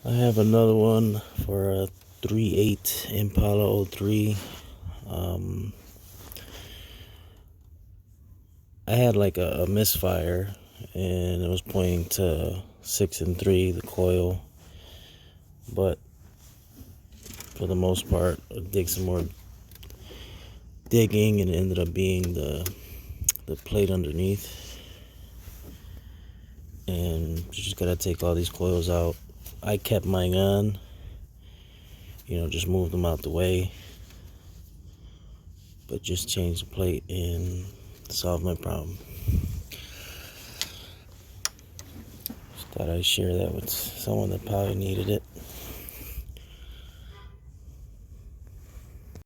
I have another one for a 3.8 Impala '03. I had like a misfire, and it was pointing to 6 and 3, the coil. But for the most part, I did some more digging, and it ended up being the plate underneath. And you just gotta take all these coils out. I kept mine on, just moved them out the way, but just changed the plate and solved my problem. Just thought I'd share that with someone that probably needed it.